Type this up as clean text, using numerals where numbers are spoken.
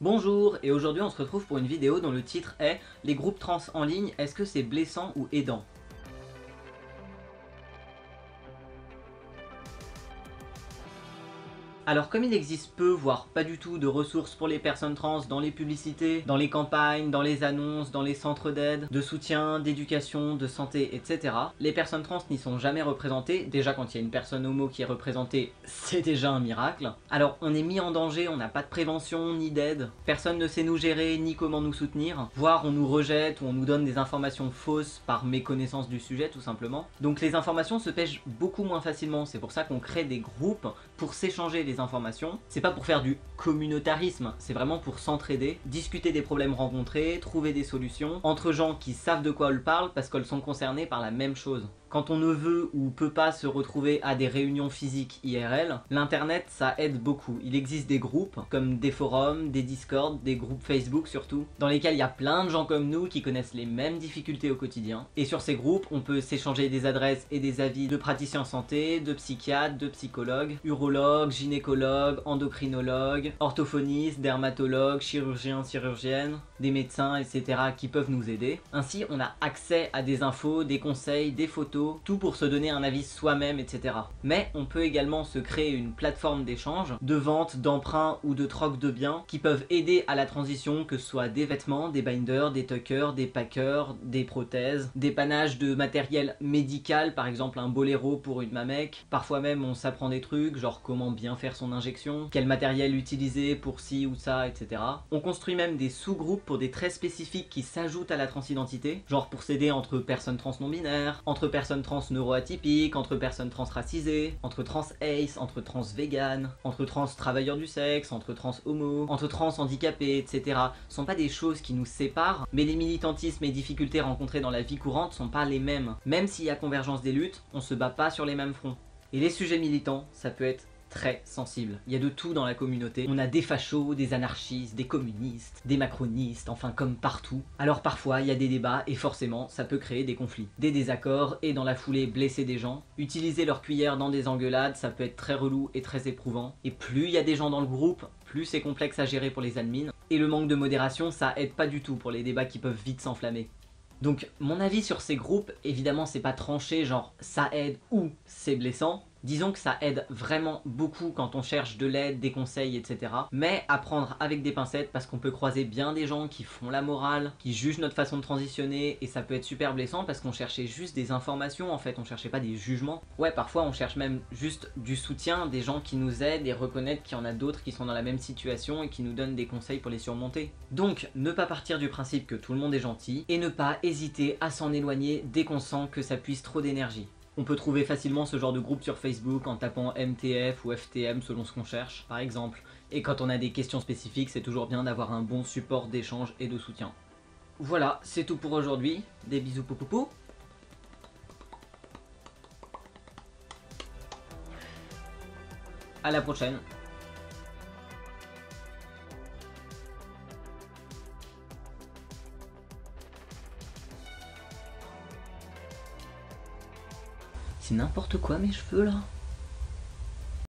Bonjour, et aujourd'hui on se retrouve pour une vidéo dont le titre est « Les groupes trans en ligne, est-ce que c'est blessant ou aidant ?» Alors comme il existe peu, voire pas du tout de ressources pour les personnes trans dans les publicités, dans les campagnes, dans les annonces, dans les centres d'aide, de soutien, d'éducation, de santé, etc. Les personnes trans n'y sont jamais représentées. Déjà quand il y a une personne homo qui est représentée, c'est déjà un miracle. Alors on est mis en danger, on n'a pas de prévention ni d'aide. Personne ne sait nous gérer ni comment nous soutenir. Voire on nous rejette ou on nous donne des informations fausses par méconnaissance du sujet tout simplement. Donc les informations se pêchent beaucoup moins facilement. C'est pour ça qu'on crée des groupes pour s'échanger les informations. C'est pas pour faire du communautarisme, c'est vraiment pour s'entraider, discuter des problèmes rencontrés, trouver des solutions entre gens qui savent de quoi elles parlent parce qu'elles sont concernées par la même chose. Quand on ne veut ou peut pas se retrouver à des réunions physiques IRL, l'internet ça aide beaucoup. Il existe des groupes comme des forums, des discords, des groupes Facebook surtout, dans lesquels il y a plein de gens comme nous qui connaissent les mêmes difficultés au quotidien. Et sur ces groupes, on peut s'échanger des adresses et des avis de praticiens en santé, de psychiatres, de psychologues, urologues, gynécologues, endocrinologues, orthophonistes, dermatologues, chirurgiens, chirurgiennes, des médecins, etc. qui peuvent nous aider. Ainsi, on a accès à des infos, des conseils, des photos, tout pour se donner un avis soi-même, etc. Mais on peut également se créer une plateforme d'échange, de vente, d'emprunt ou de troc de biens qui peuvent aider à la transition, que ce soit des vêtements, des binders, des tuckers, des packers, des prothèses, dépannage de matériel médical, par exemple un boléro pour une mamec. Parfois même on s'apprend des trucs, genre comment bien faire son injection, quel matériel utiliser pour ci ou ça, etc. On construit même des sous-groupes pour des traits spécifiques qui s'ajoutent à la transidentité, genre pour s'aider entre personnes trans non binaires, entre personnes trans neuroatypiques, entre personnes trans racisées, entre trans ace, entre trans vegan, entre trans travailleurs du sexe, entre trans homo, entre trans handicapés, etc. sont pas des choses qui nous séparent, mais les militantismes et difficultés rencontrées dans la vie courante sont pas les mêmes. Même s'il y a convergence des luttes, on se bat pas sur les mêmes fronts. Et les sujets militants, ça peut être très sensible. Il y a de tout dans la communauté. On a des fachos, des anarchistes, des communistes, des macronistes, enfin comme partout. Alors parfois il y a des débats et forcément ça peut créer des conflits, des désaccords et dans la foulée blesser des gens. Utiliser leur cuillère dans des engueulades, ça peut être très relou et très éprouvant. Et plus il y a des gens dans le groupe, plus c'est complexe à gérer pour les admins. Et le manque de modération, ça aide pas du tout pour les débats qui peuvent vite s'enflammer. Donc mon avis sur ces groupes, évidemment c'est pas tranché genre ça aide ou c'est blessant. Disons que ça aide vraiment beaucoup quand on cherche de l'aide, des conseils, etc. Mais à prendre avec des pincettes parce qu'on peut croiser bien des gens qui font la morale, qui jugent notre façon de transitionner et ça peut être super blessant parce qu'on cherchait juste des informations en fait, on cherchait pas des jugements. Ouais, parfois on cherche même juste du soutien, des gens qui nous aident et reconnaître qu'il y en a d'autres qui sont dans la même situation et qui nous donnent des conseils pour les surmonter. Donc ne pas partir du principe que tout le monde est gentil et ne pas hésiter à s'en éloigner dès qu'on sent que ça puise trop d'énergie. On peut trouver facilement ce genre de groupe sur Facebook en tapant MTF ou FTM selon ce qu'on cherche, par exemple. Et quand on a des questions spécifiques, c'est toujours bien d'avoir un bon support d'échange et de soutien. Voilà, c'est tout pour aujourd'hui. Des bisous poupoupou. À la prochaine. C'est n'importe quoi mes cheveux là.